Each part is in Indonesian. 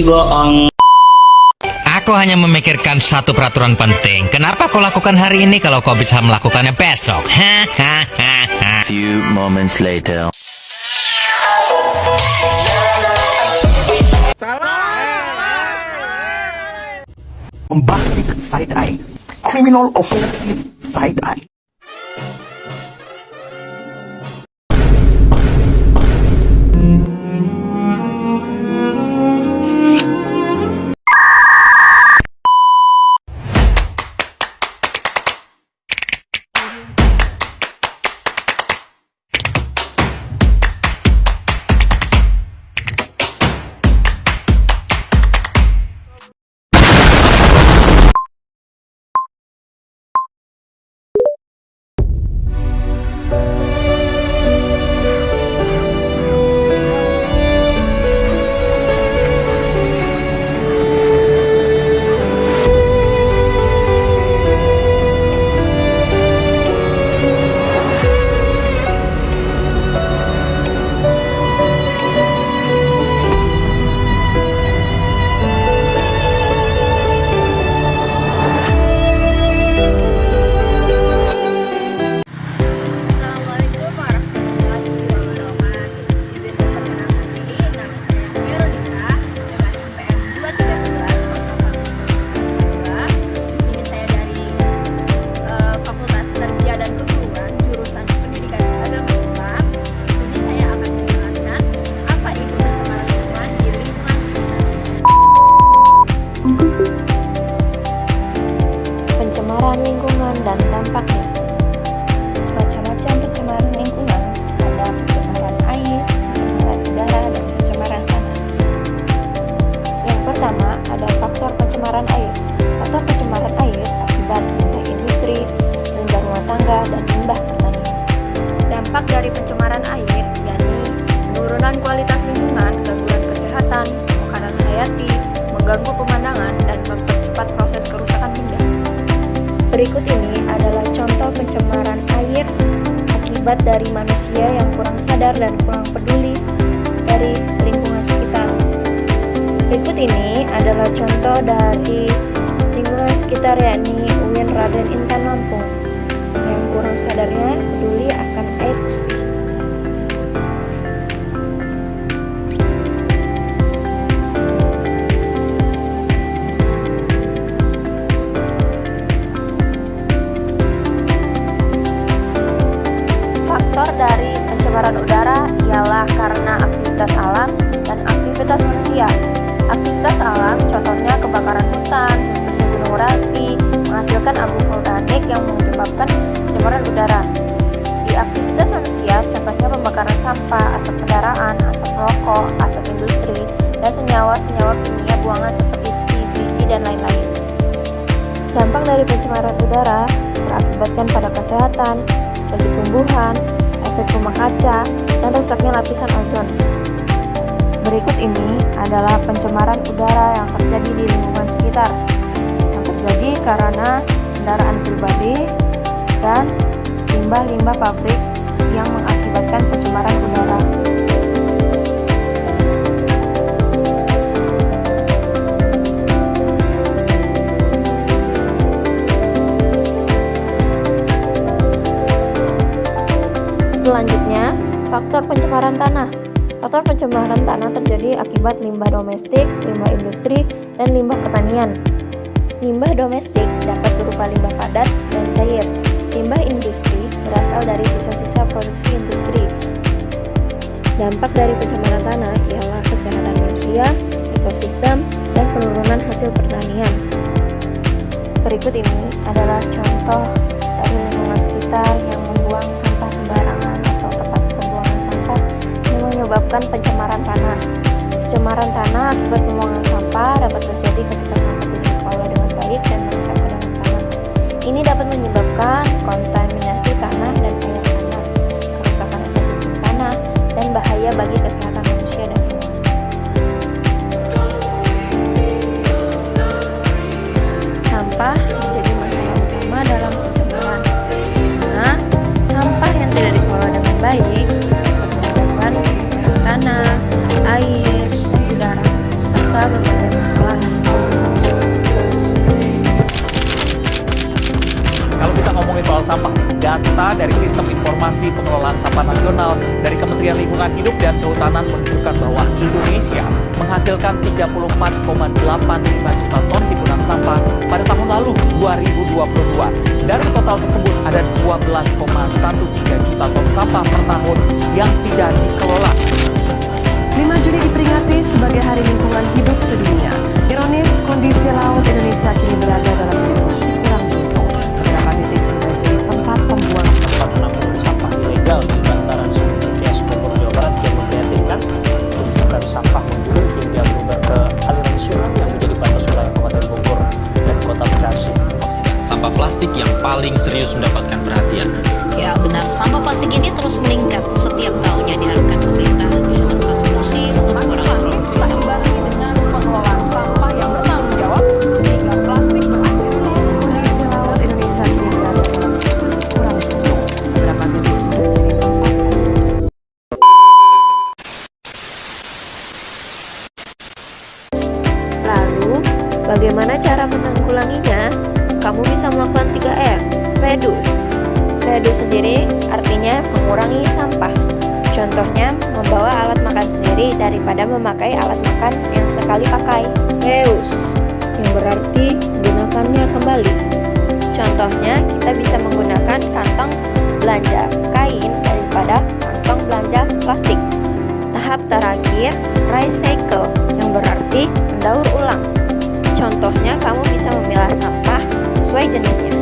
bohong. Aku hanya memikirkan satu peraturan penting. Kenapa kau lakukan hari ini kalau kau bisa melakukannya besok? Hahaha. Few moments later. Bombastic side eye, criminal offensive side eye. Assalamualaikum warahmatullahi wabarakatuh. Izin perkenalkan diri, nama saya Veronica dengan NPM 231101. Di sini saya dari Fakultas Tarbiyah dan Keguruan, jurusan Pendidikan Agama Islam. Di sini saya akan menjelaskan apa itu pencemaran lingkungan di lingkungan sekitar. Pencemaran lingkungan dan dampaknya. Macam-macam pencemaran lingkungan, ada pencemaran air, pencemaran udara, dan pencemaran tanah. Yang pertama ada faktor pencemaran air. Faktor pencemaran air akibat limbah industri, limbah rumah tangga, dan limbah pertanian. Dampak dari pencemaran air yakni penurunan kualitas lingkungan, gangguan kesehatan, makanan hayati, mengganggu pemandangan, dan mempercepat proses kerusakan benda. Berikut ini adalah contoh pencemaran air akibat dari manusia yang kurang sadar dan kurang peduli dari lingkungan sekitar. Berikut ini adalah contoh dari lingkungan sekitar yakni UIN Raden Intan Lampung yang kurang sadarnya peduli akan air bersih. Faktor dari pencemaran udara ialah karena aktivitas alam dan aktivitas manusia. Aktivitas alam contohnya kebakaran hutan, letusnya gunung berapi, menghasilkan abu vulkanik yang menyebabkan pencemaran udara. Di aktivitas manusia contohnya pembakaran sampah, asap kendaraan, asap rokok, asap industri, dan senyawa-senyawa kimia buangan seperti CVC dan lain-lain. Dampak dari pencemaran udara berakibatkan pada kesehatan, bagi tumbuhan, efek rumah kaca, dan rusaknya lapisan ozon. Berikut ini adalah pencemaran udara yang terjadi di lingkungan sekitar, yang terjadi karena kendaraan pribadi dan limbah-limbah pabrik yang mengakibatkan pencemaran udara. Selanjutnya, faktor pencemaran tanah. Faktor pencemaran tanah terjadi akibat limbah domestik, limbah industri, dan limbah pertanian. Limbah domestik dapat berupa limbah padat dan cair. Limbah industri berasal dari sisa-sisa produksi industri. Dampak dari pencemaran tanah ialah kesehatan manusia, ekosistem, dan penurunan hasil pertanian. Berikut ini adalah contoh dari lingkungan sekitar yang membuang sampah sembarangan atau tempat pembuangan sampah yang menyebabkan pencemaran tanah. Pencemaran tanah akibat pembuangan sampah dapat terjadi ketika sampah tidak dikelola dengan baik dan merusak cadangan tanah. Ini dapat menyebabkan kontaminasi tanah dan air tanah, kerusakan ekosistem tanah, dan bahaya bagi kesehatan manusia dan hewan. Sampah menjadi masalah utama dalam pencemaran, karena sampah yang tidak dikelola dengan baik dapat menyebabkan tanah, air, dan udara, serta beberapa Lingkungan Hidup dan Kehutanan menunjukkan bahwa Indonesia menghasilkan 34,85 juta ton timbunan sampah pada tahun lalu 2022. Dari total tersebut ada 12,13 juta ton sampah per tahun yang tidak dikelola. 5 Juni diperingati sebagai Hari Lingkungan Hidup Sedunia. Ironis, kondisi laut Indonesia kini berada dalam situasi kurang mendukung. Beberapa titik sudah jadi tempat pembuangan tempat penampungan sampah ilegal di bantaran Sungai Cikeas, Bogor, Jawa Barat yang memprihatinkan. Tumpukan sampah menjulur hingga meluber ke aliran sungai yang menjadi batas wilayah Kabupaten Bogor dan Kota Bekasi. Sampah plastik yang paling serius mendapatkan perhatian. Ya benar, sampah plastik ini terus meningkat setiap tahunnya. Diharapkan pemerintah bisa menemukan solusi untuk mengurangi produksi sampah. dengan pengelolaan sampah yang bertanggung jawab sehingga plastik berakhir. Kondisi laut Indonesia kini berada dalam situasi kurang mendukung. Beberapa titik sudah jadi tempat. Lalu, bagaimana cara menanggulanginya? Kamu bisa melakukan 3R. Reduce. Reduce sendiri artinya mengurangi sampah. Contohnya, membawa alat makan sendiri daripada memakai alat makan yang sekali pakai. Reuse, yang berarti gunakannya kembali. Contohnya, kita bisa menggunakan kantong belanja kain daripada kantong belanja plastik. Tahap terakhir, recycle, yang berarti mendaur ulang. Contohnya, kamu bisa memilah sampah sesuai jenisnya.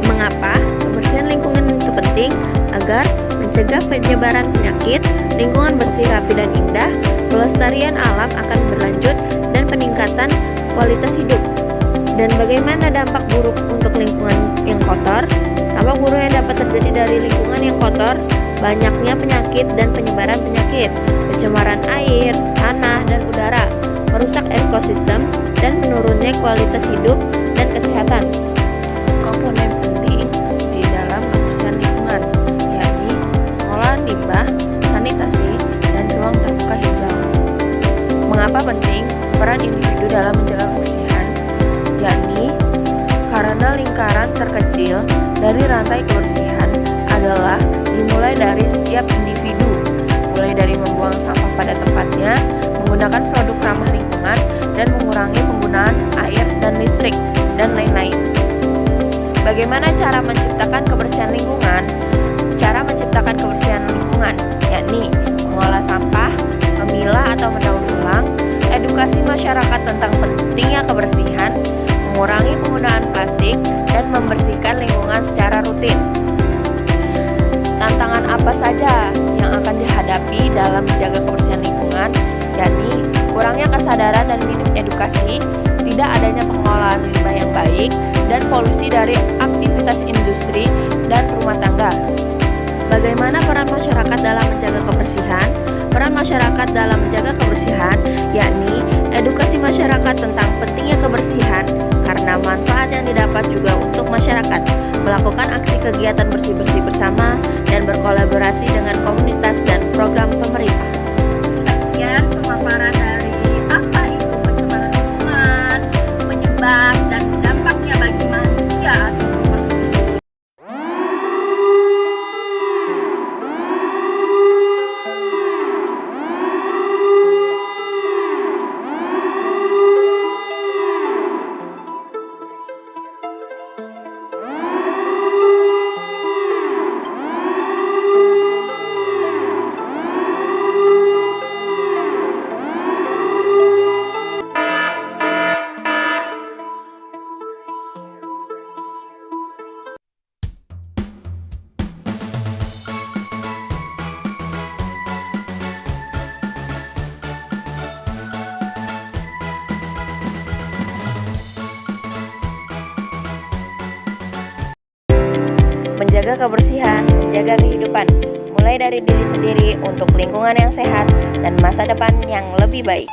Mengapa kebersihan lingkungan itu penting? Agar mencegah penyebaran penyakit, lingkungan bersih, rapi, dan indah, pelestarian alam akan berlanjut, dan peningkatan kualitas hidup. Dan bagaimana dampak buruk untuk lingkungan yang kotor? Dampak buruk yang dapat terjadi dari lingkungan yang kotor, banyaknya penyakit dan penyebaran penyakit, pencemaran air, tanah, dan udara, merusak ekosistem, dan menurunnya kualitas hidup dan kesehatan. Komponen penting di dalam kebersihan lingkungan, yakni pengolahan limbah, sanitasi, dan ruang terbuka hijau. Mengapa penting peran individu dalam menjaga kebersihan? Yakni karena lingkaran terkecil dari rantai kebersihan adalah dimulai dari setiap individu, mulai dari membuang sampah pada tempatnya, menggunakan produk ramah lingkungan, dan mengurangi penggunaan air dan listrik, dan lain-lain. Bagaimana cara menciptakan kebersihan lingkungan? Cara menciptakan kebersihan lingkungan, yakni mengolah sampah, memilah atau mendaur ulang, edukasi masyarakat tentang pentingnya kebersihan, mengurangi penggunaan plastik, dan membersihkan lingkungan secara rutin. Tantangan apa saja yang akan dihadapi dalam menjaga kebersihan lingkungan, yakni kurangnya kesadaran dan minim edukasi, tidak adanya pengelolaan limbah yang baik, dan polusi dari aktivitas industri dan rumah tangga. Bagaimana peran masyarakat dalam menjaga kebersihan? Peran masyarakat dalam menjaga kebersihan yakni edukasi masyarakat tentang pentingnya kebersihan karena manfaat yang didapat juga untuk masyarakat, melakukan aksi kegiatan bersih-bersih bersama, dan berkolaborasi dengan komunitas dan program pemerintah. Sekian pemaparan dari apa itu pencemaran lingkungan, penyebab dan dampaknya bagi manusia atau menjaga kebersihan, menjaga kehidupan, mulai dari diri sendiri untuk lingkungan yang sehat dan masa depan yang lebih baik.